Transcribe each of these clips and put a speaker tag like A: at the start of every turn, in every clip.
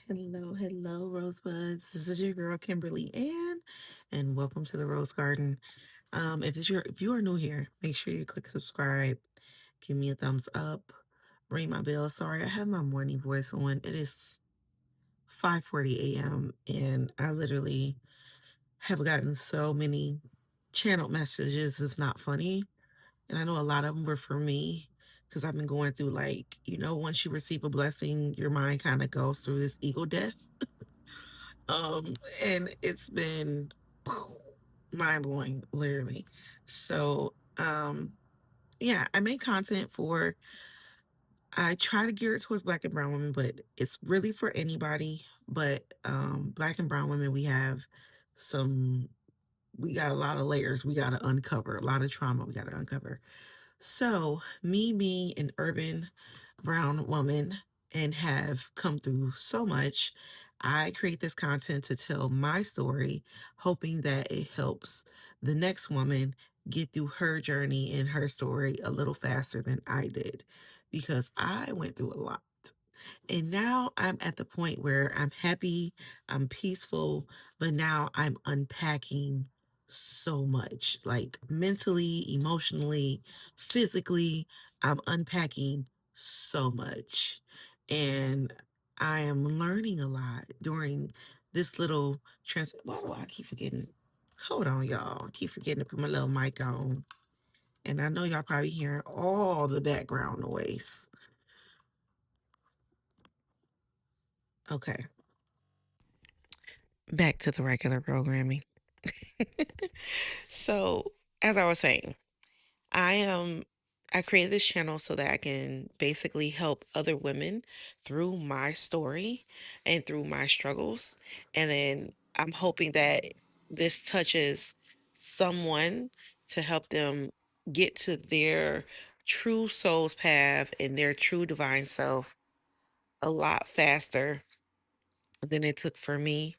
A: Hello, hello, Rosebuds. This is your girl Kimberly Ann, and welcome to the Rose Garden. If you are new here, make sure you click subscribe, give me a thumbs up, ring my bell. Sorry, I have my morning voice on. It is 5:40 a.m. and I literally have gotten so many channel messages. It's not funny, and I know a lot of them were for me because I've been going through once you receive a blessing, your mind kind of goes through this ego death. Um, and it's been mind blowing, literally. So, yeah, I make content for, I try to gear it towards Black and Brown women, but it's really for anybody. But Black and Brown women, some, we got a lot of layers we got to uncover, a lot of trauma we got to uncover. So, me being an urban brown woman and have come through so much, I create this content to tell my story, hoping that it helps the next woman get through her journey and her story a little faster than I did because I went through a lot. And now I'm at the point where I'm happy, I'm peaceful, but now I'm unpacking so much like mentally, emotionally, physically. I'm unpacking so much. And I am learning a lot during this little Why do I keep forgetting? Hold on, y'all. I keep forgetting to put my little mic on. And I know y'all probably hearing all the background noise. Okay, back to the regular programming. So, as I was saying, I am I created this channel so that I can basically help other women through my story and through my struggles. And then I'm hoping that this touches someone to help them get to their true soul's path and their true divine self a lot faster than it took for me.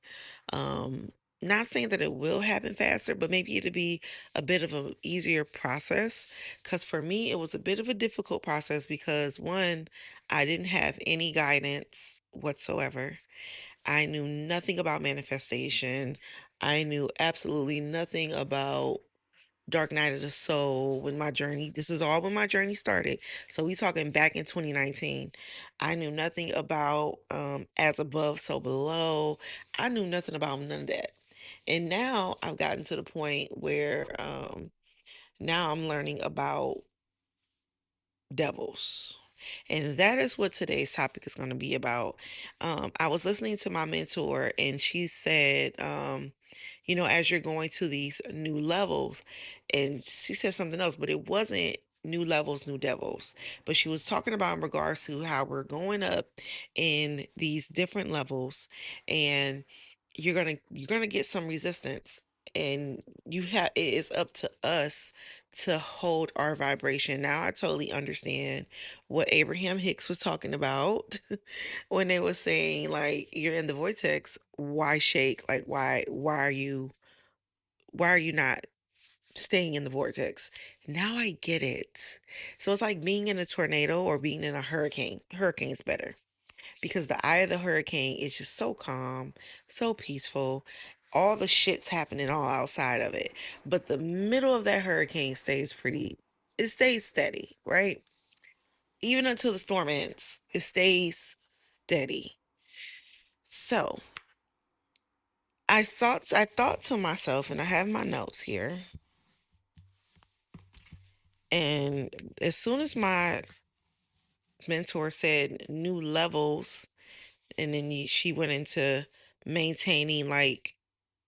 A: Um, Not saying that it will happen faster, but maybe it'll be a bit of an easier process. Because for me, it was a bit of a difficult process because one, I didn't have any guidance whatsoever. I knew nothing about manifestation. I knew absolutely nothing about Dark Night of the Soul when my journey, this is all when my journey started. So we talking back in 2019. I knew nothing about as above, so below. I knew nothing about none of that. And now I've gotten to the point where now I'm learning about devils. And that is what today's topic is going to be about. I was listening to my mentor, and she said, as you're going to these new levels, and she said something else, but it wasn't new levels, new devils. But she was talking about in regards to how we're going up in these different levels, and you're gonna get some resistance. And it is up to us to hold our vibration. Now I totally understand what Abraham Hicks was talking about when they were saying like you're in the vortex, why shake? Like why are you not staying in the vortex? Now I get it. So it's like being in a tornado or being in a hurricane. Hurricane's better because the eye of the hurricane is just so calm, so peaceful. All the shit's happening all outside of it. But the middle of that hurricane it stays steady, right? Even until the storm ends, it stays steady. So I thought to myself, and I have my notes here, and as soon as my mentor said new levels, and then she went into maintaining like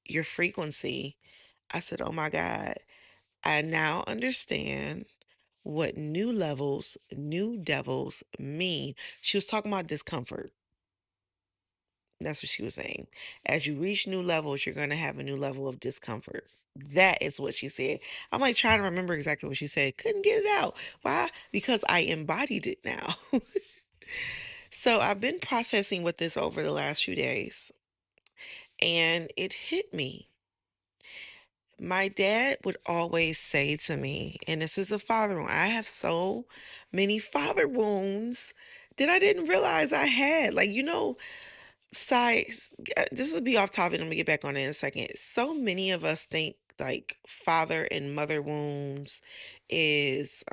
A: your frequency, I said, oh my God, I now understand what new levels, new devils mean. She was talking about discomfort. That's what she was saying. As you reach new levels, you're going to have a new level of discomfort. That is what she said. I'm like trying to remember exactly what she said. Couldn't get it out. Why? Because I embodied it now. So I've been processing with this over the last few days, and it hit me. My dad would always say to me, and this is a father wound. I have so many father wounds that I didn't realize I had. Like, sides, this will be off topic. Let me get back on it in a second. So many of us think like father and mother wounds is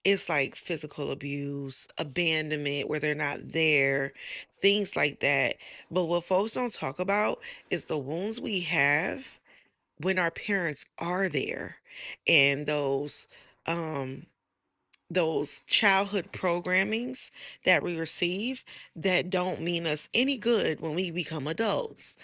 A: it's like physical abuse, abandonment where they're not there, things like that. But what folks don't talk about is the wounds we have when our parents are there, and um those childhood programmings that we receive that don't mean us any good when we become adults.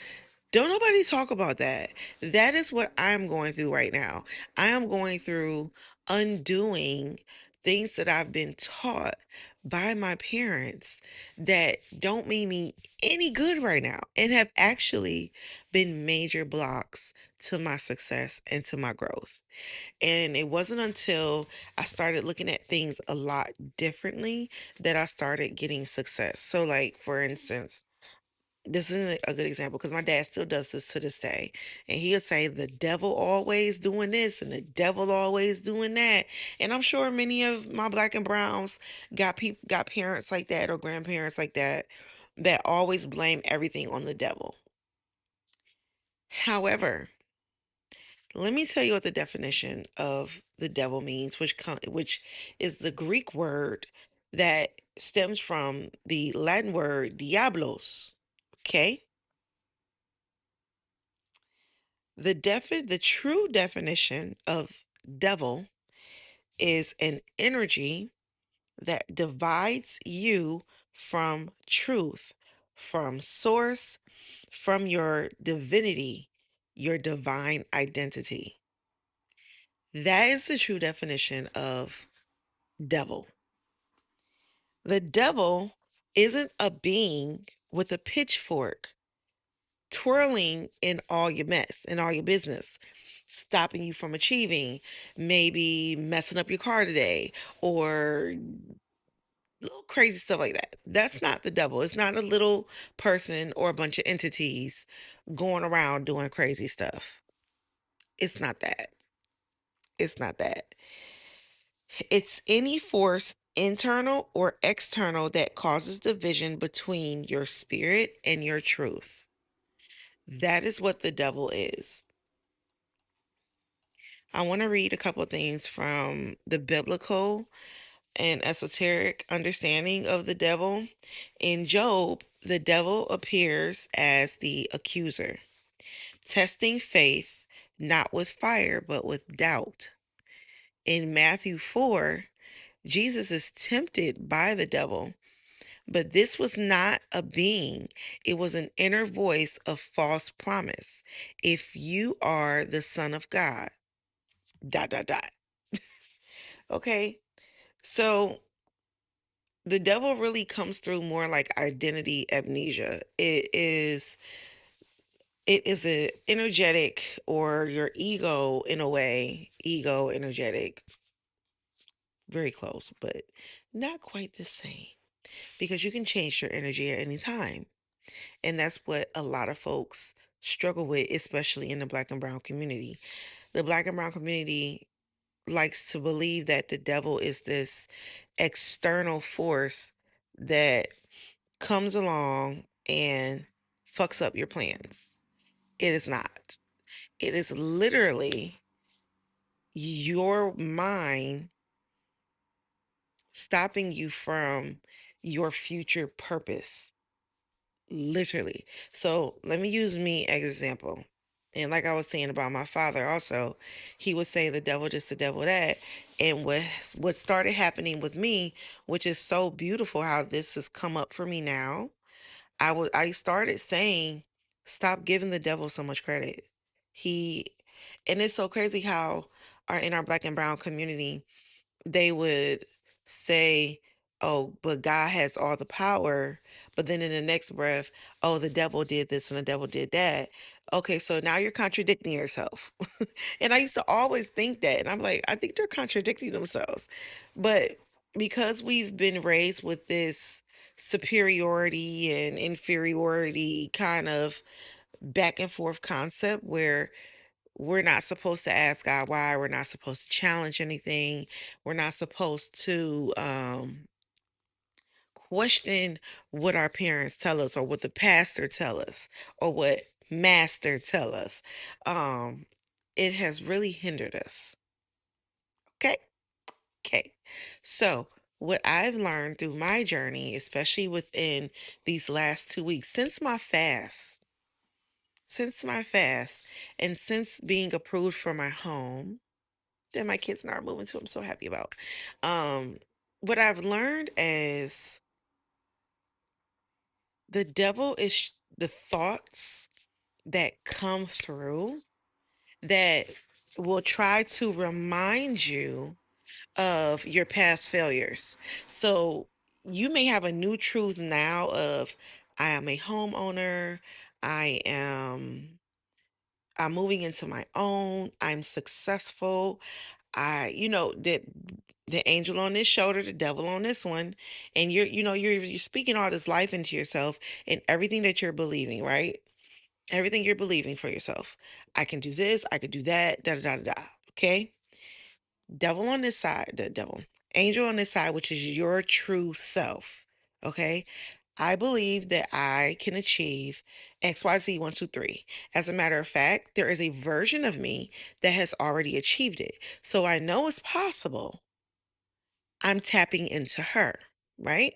A: Don't nobody talk about that. That is what I'm going through right now. I am going through undoing things that I've been taught by my parents that don't mean me any good right now and have actually been major blocks to my success and to my growth. And it wasn't until I started looking at things a lot differently that I started getting success. So, like, for instance, this is a good example because my dad still does this to this day. And he'll say, the devil always doing this and the devil always doing that. And I'm sure many of my black and browns got parents like that or grandparents like that that always blame everything on the devil. However, let me tell you what the definition of the devil means, which is the Greek word that stems from the Latin word diablos. Okay? The true definition of devil is an energy that divides you from truth, from source, from your divinity, your divine identity. That is the true definition of devil. The devil isn't a being with a pitchfork twirling in all your mess, in all your business, stopping you from achieving, maybe messing up your car today, or little crazy stuff like that. That's not the devil. It's not a little person or a bunch of entities going around doing crazy stuff. It's not that. It's not that. It's any force, internal or external, that causes division between your spirit and your truth. That is what the devil is. I want to read a couple of things from the biblical and esoteric understanding of the devil. In Job, the devil appears as the accuser, testing faith not with fire but with doubt. In Matthew 4, Jesus is tempted by the devil, but this was not a being, it was an inner voice of false promise. If you are the Son of God, dot, dot, dot. Okay, so the devil really comes through more like identity amnesia. It is a energetic, or your ego in a way, ego energetic, very close, but not quite the same, because you can change your energy at any time. And that's what a lot of folks struggle with, especially in the black and brown community. The black and brown community likes to believe that the devil is this external force that comes along and fucks up your plans. It is not. It is literally your mind stopping you from your future purpose. Literally. So let me use me as example. And like I was saying about my father also, he would say the devil this, the devil that. And what started happening with me, which is so beautiful how this has come up for me now, I started saying, stop giving the devil so much credit. He and it's so crazy how in our black and brown community, they would say, oh, but God has all the power. But then in the next breath, oh, the devil did this and the devil did that. Okay, so now you're contradicting yourself. And I used to always think that. And I'm like, I think they're contradicting themselves. But because we've been raised with this superiority and inferiority kind of back and forth concept where we're not supposed to ask God why. We're not supposed to challenge anything. We're not supposed to question what our parents tell us or what the pastor tell us or what master tell us. Um, it has really hindered us. Okay. Okay. So, what I've learned through my journey, especially within these last 2 weeks, since my fast, and since being approved for my home that my kids and I are moving to, I'm so happy about. Um, what I've learned is the devil is the thoughts that come through that will try to remind you of your past failures. So you may have a new truth now of I am a homeowner, I am I'm moving into my own, I'm successful. The angel on this shoulder, the devil on this one, and you're speaking all this life into yourself and everything that you're believing, right? Everything you're believing for yourself. I can do this, I could do that, da da da da. Da. Okay? Devil on this side, the devil, angel on this side, which is your true self. Okay. I believe that I can achieve XYZ 1, 2, 3. As a matter of fact, there is a version of me that has already achieved it. So I know it's possible. I'm tapping into her, right?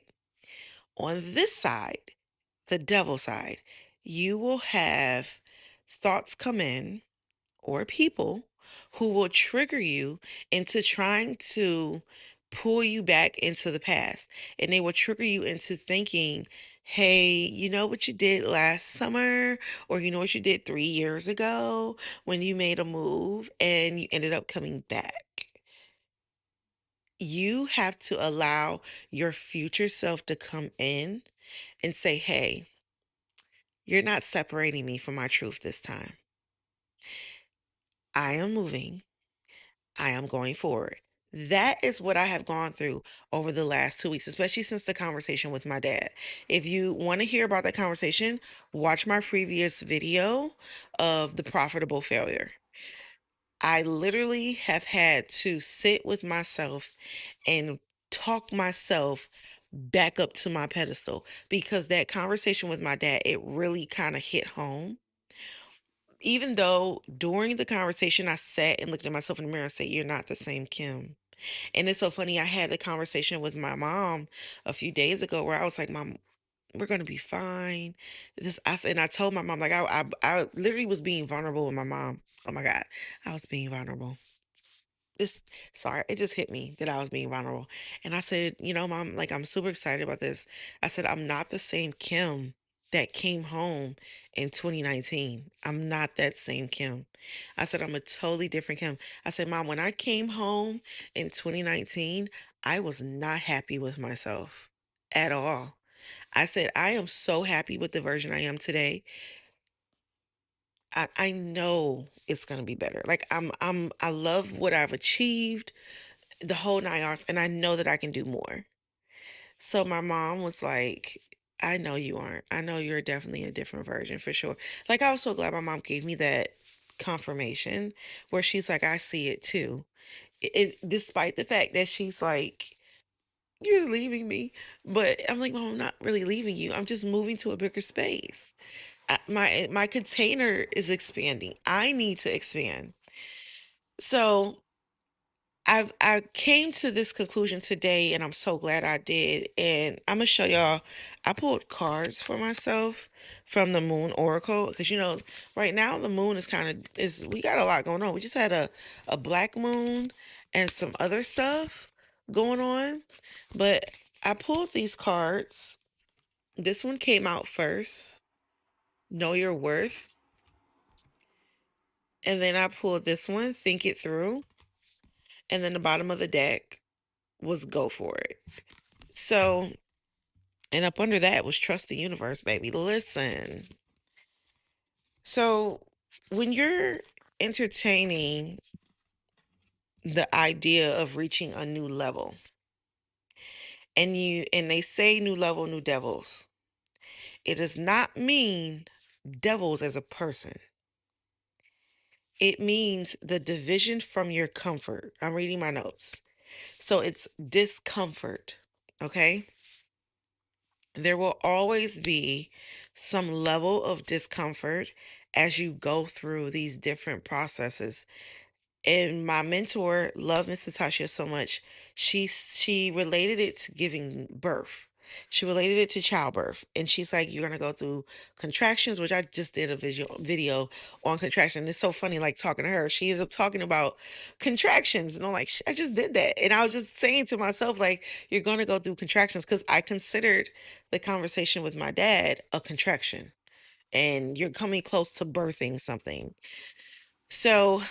A: On this side, the devil side, you will have thoughts come in or people who will trigger you into trying to pull you back into the past. And they will trigger you into thinking, hey, you know what you did last summer? Or you know what you did 3 years ago when you made a move and you ended up coming back? You have to allow your future self to come in and say, hey, you're not separating me from my truth this time. I am moving. I am going forward. That is what I have gone through over the last 2 weeks, especially since the conversation with my dad. If you want to hear about that conversation, watch my previous video of the profitable failure. I literally have had to sit with myself and talk myself back up to my pedestal because that conversation with my dad, it really kind of hit home. Even though during the conversation, I sat and looked at myself in the mirror and said, you're not the same Kim. And it's so funny. I had the conversation with my mom a few days ago where I was like, Mom, we're gonna be fine. And I told my mom, like I literally was being vulnerable with my mom. Oh my God. I was being vulnerable. This Sorry, it just hit me that I was being vulnerable. And I said, Mom, like I'm super excited about this. I said, I'm not the same Kim that came home in 2019. I'm not that same Kim. I said, I'm a totally different Kim. I said, Mom, when I came home in 2019, I was not happy with myself at all. I said, I am so happy with the version I am today. I know it's gonna be better. Like I love what I've achieved, the whole 9 yards, and I know that I can do more. So my mom was like, I know you aren't. I know you're definitely a different version for sure. Like I was so glad my mom gave me that confirmation where she's like, I see it too. Despite the fact that she's like, you're leaving me. But I'm like, Mom, I'm not really leaving you. I'm just moving to a bigger space. My container is expanding. I need to expand. So I came to this conclusion today, and I'm so glad I did. And I'm gonna show y'all. I pulled cards for myself from the Moon Oracle because right now the moon is we got a lot going on. We just had a black moon and some other stuff going on, but I pulled these cards. This one came out first. Know your worth. And then I pulled this one, think it through. And then the bottom of the deck was go for it. So, and up under that was trust the universe, baby. Listen. So, when you're entertaining the idea of reaching a new level, and they say new level, new devils, it does not mean devils as a person. It means the division from your comfort. I'm reading my notes. So it's discomfort, okay? There will always be some level of discomfort as you go through these different processes. And my mentor loved Miss Natasha so much. She related it to giving birth. She related it to childbirth, and she's like, "You're gonna go through contractions," which I just did a video on contraction. It's so funny, like talking to her. She ends up talking about contractions, and I'm like, I just did that, and I was just saying to myself, like, "You're gonna go through contractions," because I considered the conversation with my dad a contraction, and you're coming close to birthing something. So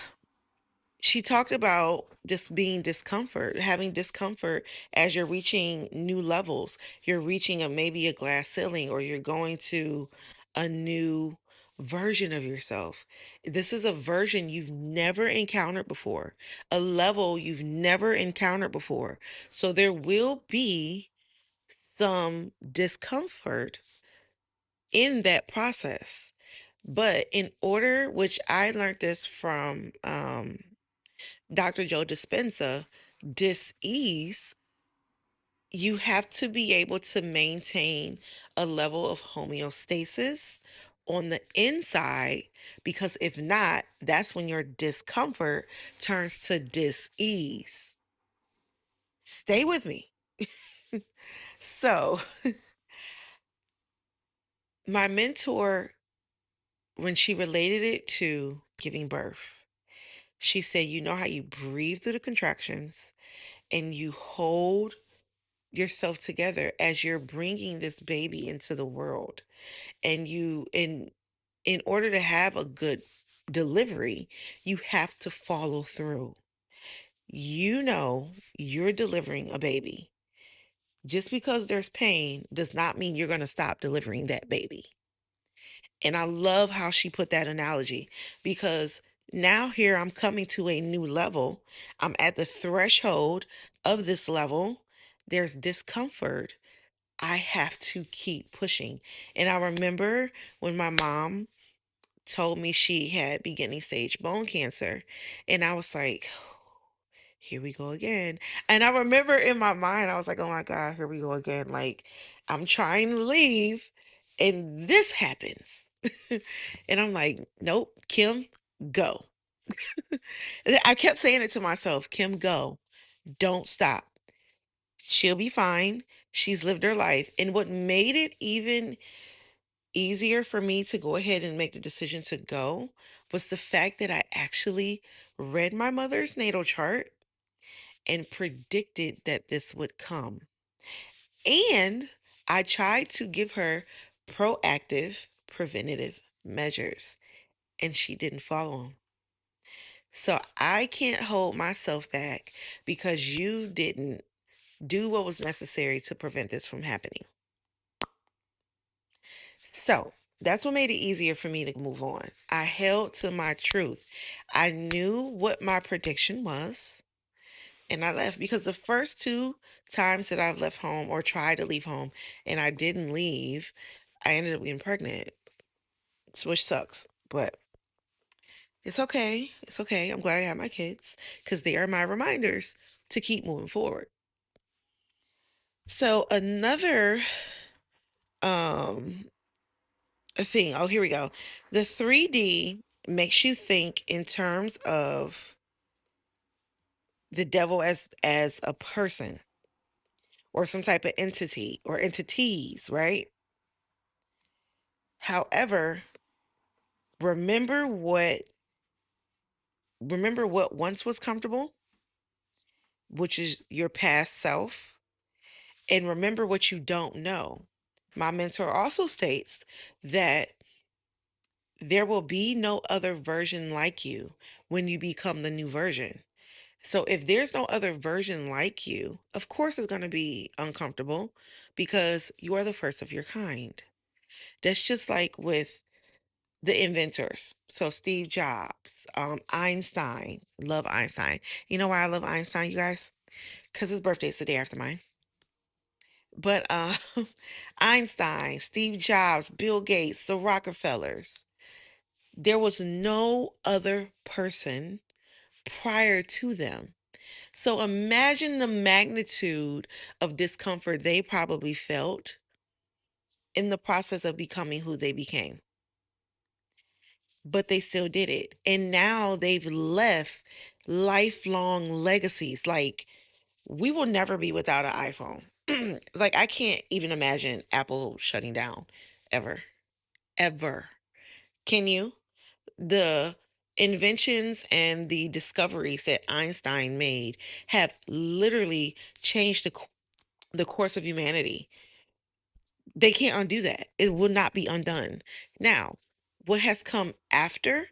A: she talked about just being discomfort, having discomfort as you're reaching new levels. You're reaching a maybe a glass ceiling, or you're going to a new version of yourself. This is a version you've never encountered before, a level you've never encountered before. So there will be some discomfort in that process. But in order, which I learned this from Dr. Joe Dispenza, dis-ease, you have to be able to maintain a level of homeostasis on the inside, because if not, that's when your discomfort turns to dis-ease. Stay with me. So, my mentor, when she related it to giving birth, she said, "You know how you breathe through the contractions and you hold yourself together as you're bringing this baby into the world, and in order to have a good delivery, you have to follow through. You know, you're delivering a baby. Just because there's pain does not mean you're going to stop delivering that baby." And I love how she put that analogy, because now here I'm coming to a new level. I'm at the threshold of this level. There's discomfort. I have to keep pushing. And I remember when my mom told me she had beginning stage bone cancer, and I was like, here we go again. And I remember in my mind, I was like, oh my God, here we go again. Like, I'm trying to leave, and this happens. And I'm like, nope, Kim, go. I kept saying it to myself, Kim, go. Don't stop. She'll be fine. She's lived her life. And what made it even easier for me to go ahead and make the decision to go was the fact that I actually read my mother's natal chart and predicted that this would come. And I tried to give her proactive, preventative measures, and she didn't follow them. So I can't hold myself back because you didn't do what was necessary to prevent this from happening. So that's what made it easier for me to move on. I held to my truth. I knew what my prediction was, and I left, because the first two times that I've left home or tried to leave home and I didn't leave, I ended up getting pregnant, which sucks. But it's okay. It's okay. I'm glad I have my kids, because they are my reminders to keep moving forward. So another um thing. Oh, here we go. The 3D makes you think in terms of the devil as a person or some type of entity or entities, right? However, remember what remember what once was comfortable, which is your past self, and remember what you don't know. My mentor also states that there will be no other version like you when you become the new version. So if there's no other version like you, of course it's going to be uncomfortable, because you are the first of your kind. That's just like with the inventors. So Steve Jobs, Einstein, love Einstein. You know why I love Einstein, you guys? Because his birthday's the day after mine. But Einstein, Steve Jobs, Bill Gates, the Rockefellers, there was no other person prior to them. So imagine the magnitude of discomfort they probably felt in the process of becoming who they became, but they still did it. And now they've left lifelong legacies. Like, we will never be without an iPhone. Like, I can't even imagine Apple shutting down ever, ever. Can you? The inventions and the discoveries that Einstein made have literally changed the course of humanity. They can't undo that. It will not be undone. Now, what has come after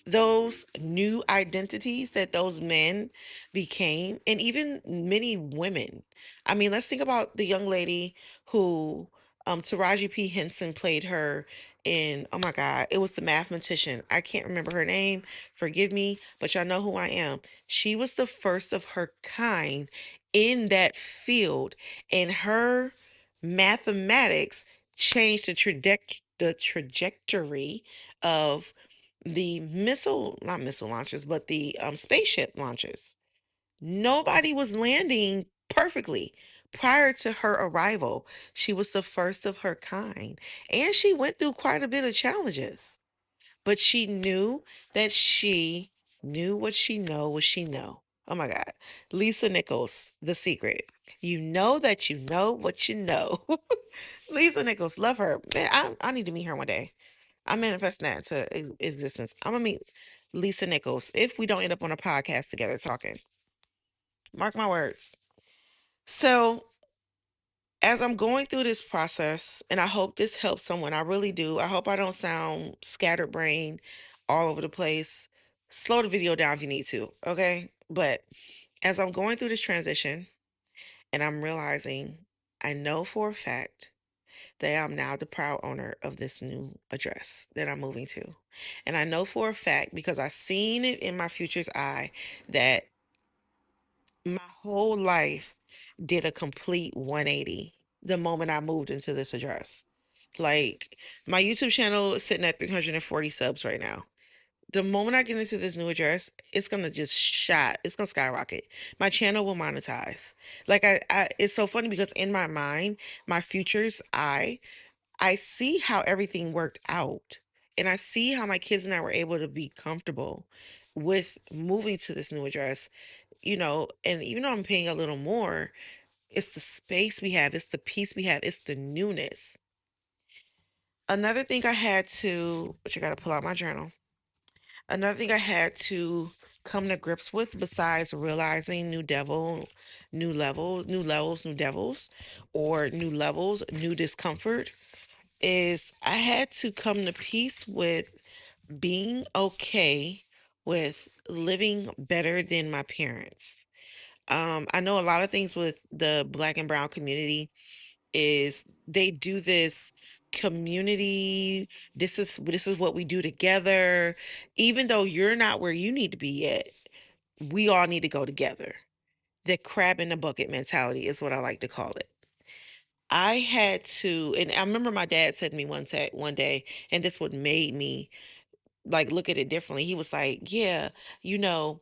A: those new identities that those men became, and even many women. I mean, let's think about the young lady who Taraji P. Henson played her in. Oh my God, it was the mathematician. I can't remember her name. Forgive me, but y'all know who I am. She was the first of her kind in that field, and her mathematics changed the trajectory of the not missile launches, but the spaceship launches. Nobody was landing perfectly prior to her arrival. She was the first of her kind, and she went through quite a bit of challenges. But she knew that she knew what she know. Oh my God. Lisa Nichols, The Secret. You know that you know what you know. Lisa Nichols, love her. Man, I need to meet her one day. I'm manifesting that into existence. I'm gonna meet Lisa Nichols if we don't end up on a podcast together talking. Mark my words. So, as I'm going through this process, and I hope this helps someone, I really do. I hope I don't sound scatterbrained all over the place. Slow the video down if you need to, okay? But as I'm going through this transition and I'm realizing, I know for a fact that I'm now the proud owner of this new address that I'm moving to. And I know for a fact because I seen it in my future's eye that my whole life did a complete 180 the moment I moved into this address. Like, my YouTube channel is sitting at 340 subs right now. The moment I get into this new address, it's gonna just it's gonna skyrocket. My channel will monetize. Like, it's so funny because in my mind, my future's I see how everything worked out. And I see how my kids and I were able to be comfortable with moving to this new address, and even though I'm paying a little more, it's the space we have, it's the peace we have, it's the newness. Another thing I had to, which I got to pull out my journal. Another thing I had to come to grips with, besides realizing new levels, new devils, or new levels, new discomfort, is I had to come to peace with being okay with living better than my parents. I know a lot of things with the Black and Brown community is they do this community. This is what we do together. Even though you're not where you need to be yet, we all need to go together. The crab in the bucket mentality is what I like to call it. I had to, and I remember my dad said to me one day, and this what made me like look at it differently. He was like, "Yeah, you know,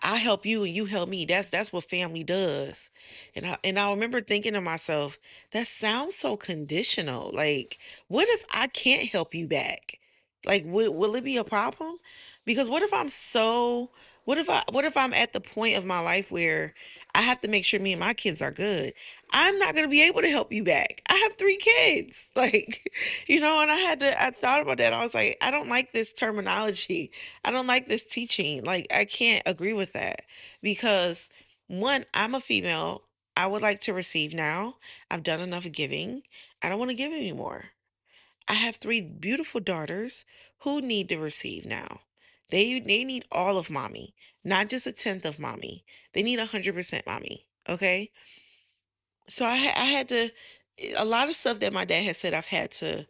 A: I help you and you help me. That's what family does." And I remember thinking to myself, that sounds so conditional. Like, what if I can't help you back? Like, will it be a problem? Because what if I'm at the point of my life where I have to make sure me and my kids are good? I'm not going to be able to help you back. I have 3 kids. Like, and I thought about that. I was like, I don't like this terminology. I don't like this teaching. Like, I can't agree with that because one, I'm a female. I would like to receive now. I've done enough giving. I don't want to give anymore. I have 3 beautiful daughters who need to receive now. They need all of mommy, not just a tenth of mommy. They need 100% mommy. Okay. So I had to, a lot of stuff that my dad had said, I've had to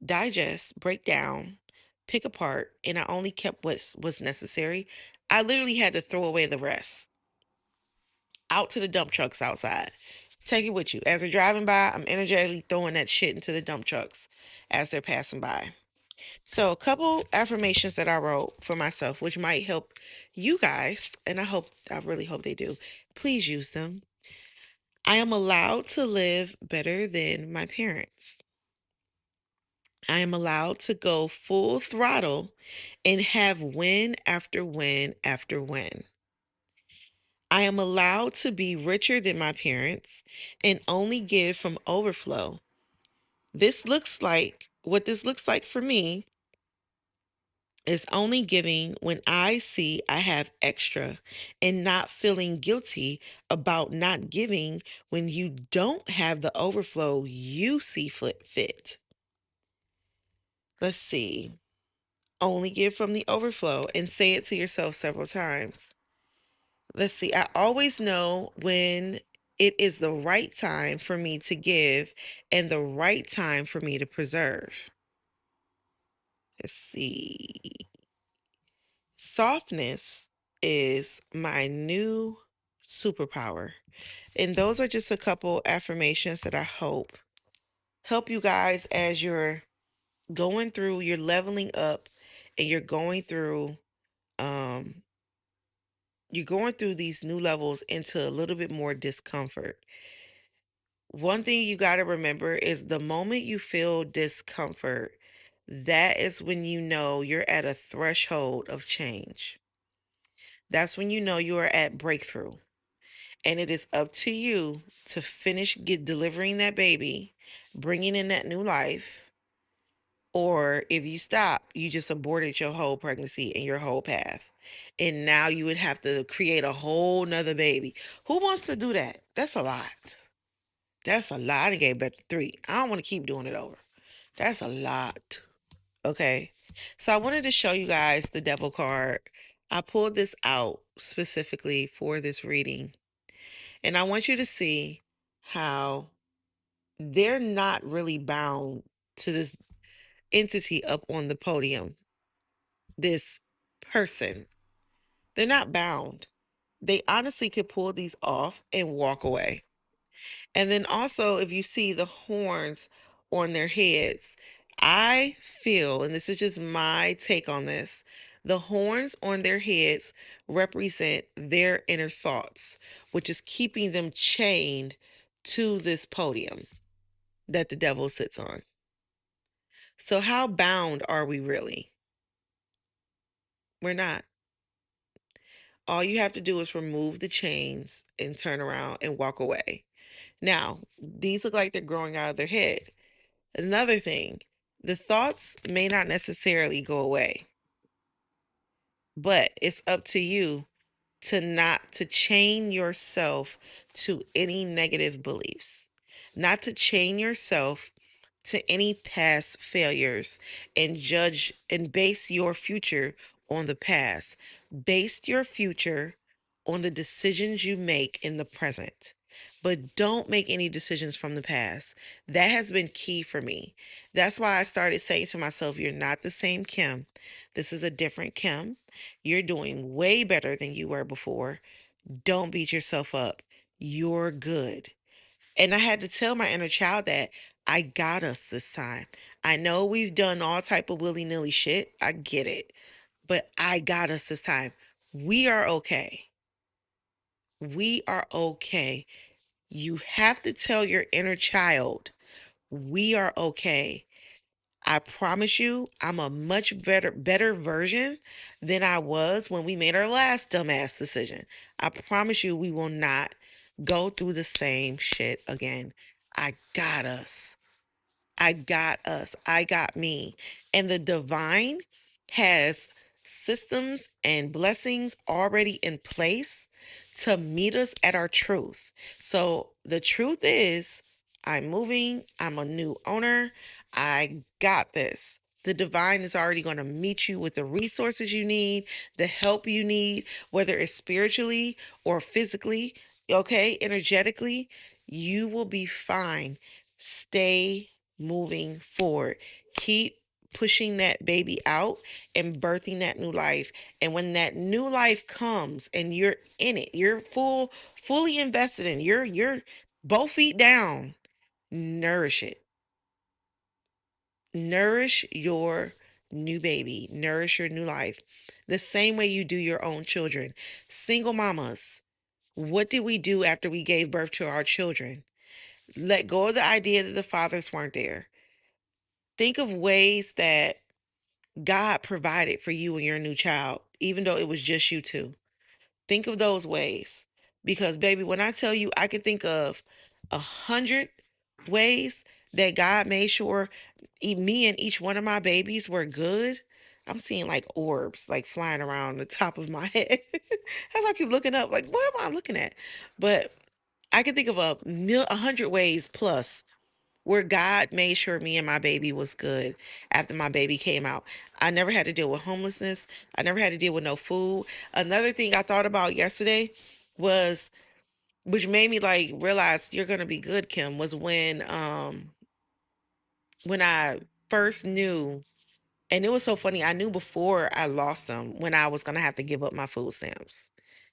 A: digest, break down, pick apart, and I only kept what's necessary. I literally had to throw away the rest out to the dump trucks outside. Take it with you. As they're driving by, I'm energetically throwing that shit into the dump trucks as they're passing by. So, a couple affirmations that I wrote for myself, which might help you guys, and I really hope they do. Please use them. I am allowed to live better than my parents. I am allowed to go full throttle and have win after win after win. I am allowed to be richer than my parents and only give from overflow. What this looks like for me is only giving when I see I have extra and not feeling guilty about not giving when you don't have the overflow you see fit. Let's see. Only give from the overflow and say it to yourself several times. Let's see. I always know when it is the right time for me to give and the right time for me to preserve. Let's see. Softness is my new superpower. And those are just a couple affirmations that I hope help you guys as you're leveling up and um you're going through these new levels into a little bit more discomfort. One thing you got to remember is the moment you feel discomfort, that is when you know you're at a threshold of change. That's when you know you are at breakthrough. And it is up to you to delivering that baby, bringing in that new life. Or if you stop, you just aborted your whole pregnancy and your whole path. And now you would have to create a whole nother baby. Who wants to do that? That's a lot. That's a lot. I gave birth to three. I don't want to keep doing it over. That's a lot. Okay. So I wanted to show you guys the devil card. I pulled this out specifically for this reading. And I want you to see how they're not really bound to this entity up on the podium, this person. They're not bound. They honestly could pull these off and walk away. And then also, if you see the horns on their heads, I feel, and this is just my take on this, the horns on their heads represent their inner thoughts, which is keeping them chained to this podium that the devil sits on. So, how bound are we really? We're not. All you have to do is remove the chains and turn around and walk away. Now, these look like they're growing out of their head. Another thing, the thoughts may not necessarily go away, but it's up to you to not to chain yourself to any negative beliefs, not to chain yourself to any past failures and judge and base your future on the past. Base your future on the decisions you make in the present. But don't make any decisions from the past. That has been key for me. That's why I started saying to myself, you're not the same Kim. This is a different Kim. You're doing way better than you were before. Don't beat yourself up. You're good. And I had to tell my inner child that I got us this time. I know we've done all type of willy-nilly shit. I get it. But I got us this time. We are okay. We are okay. You have to tell your inner child, we are okay. I promise you, I'm a much better version than I was when we made our last dumbass decision. I promise you, we will not go through the same shit again. I got us. I got us. I got me. And the divine has systems and blessings already in place to meet us at our truth. So the truth is, I'm moving, I'm a new owner, I got this. The divine is already going to meet you with the resources you need, the help you need, whether it's spiritually or physically, okay, energetically, you will be fine. Stay moving forward. Keep pushing that baby out and birthing that new life. And when that new life comes and you're in it, you're fully invested in, you're both feet down, nourish it. Nourish your new baby, nourish your new life. The same way you do your own children. Single mamas, what did we do after we gave birth to our children? Let go of the idea that the fathers weren't there. Think of ways that God provided for you and your new child, even though it was just you two. Think of those ways. Because, baby, when I tell you, I can think of 100 ways that God made sure me and each one of my babies were good. I'm seeing like orbs like flying around the top of my head. As I keep looking up, like, what am I looking at? But I can think of 100 ways plus where God made sure me and my baby was good after my baby came out. I never had to deal with homelessness. I never had to deal with no food. Another thing I thought about yesterday was, which made me like realize you're gonna be good, Kim, was when I first knew, and it was so funny, I knew before I lost them when I was gonna have to give up my food stamps.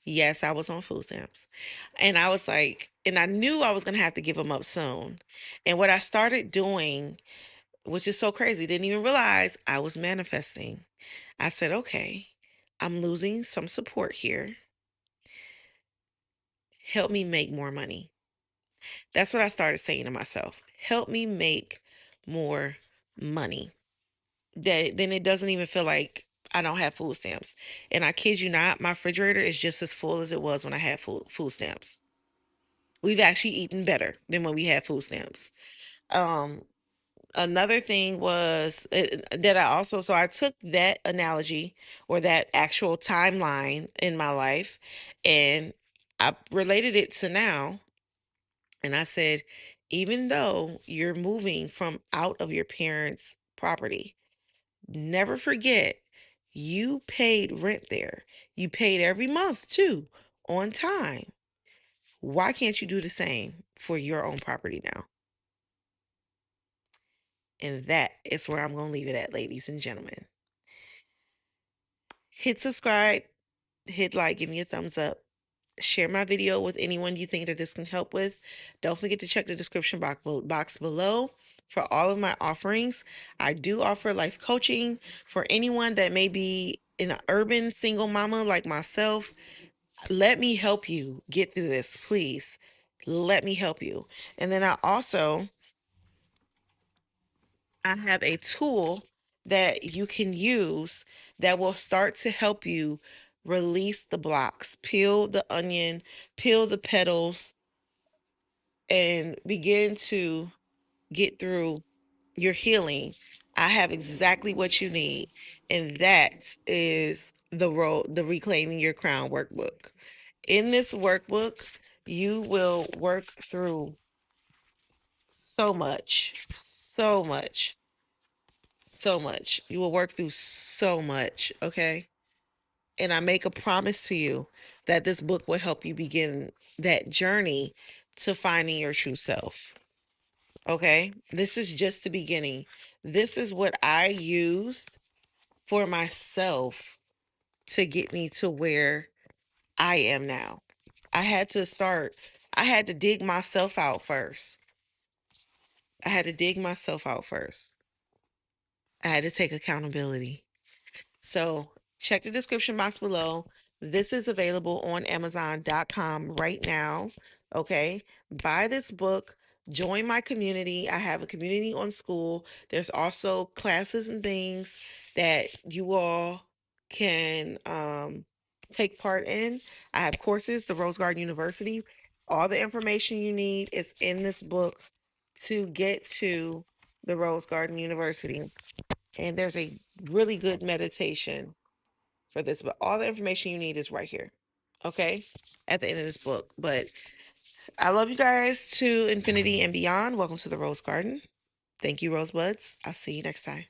A: Yes, I was on food stamps. And I was like, and I knew I was gonna have to give them up soon. And what I started doing, which is so crazy, didn't even realize I was manifesting. I said, okay, I'm losing some support here. Help me make more money. That's what I started saying to myself. Help me make more money. That then it doesn't even feel like I don't have food stamps. And I kid you not, my refrigerator is just as full as it was when I had food stamps. We've actually eaten better than when we had food stamps. Um, Another thing was that I also, so I took that analogy or that actual timeline in my life and I related it to now. And I said, even though you're moving from out of your parents' property, never forget you paid rent there. You paid every month too, on time. Why can't you do the same for your own property now? And that is where I'm going to leave it at, ladies and gentlemen. Hit subscribe, hit like, give me a thumbs up. Share my video with anyone you think that this can help with. Don't forget to check the description box below for all of my offerings. I do offer life coaching for anyone that may be in an urban single mama like myself. Let me help you get through this, please. Let me help you. And then I have a tool that you can use that will start to help you release the blocks, peel the onion, peel the petals, and begin to get through your healing. I have exactly what you need, and that is the Reclaiming Your Crown workbook. In this workbook, you will work through so much, so much, so much. You will work through so much, okay? And I make a promise to you that this book will help you begin that journey to finding your true self. Okay? This is just the beginning. This is what I used for myself to get me to where I am now. I had to start, I had to dig myself out first. I had to dig myself out first. I had to take accountability. So check the description box below. This is available on Amazon.com right now. Okay. Buy this book. Join my community. I have a community on school. There's also classes and things that you all can take part in. I have courses, the Rose Garden University. All the information you need is in this book to get to the Rose Garden University. And there's a really good meditation for this, but all the information you need is right here. Okay? At the end of this book. But I love you guys to infinity and beyond. Welcome to the Rose Garden. Thank you, Rosebuds. I'll see you next time.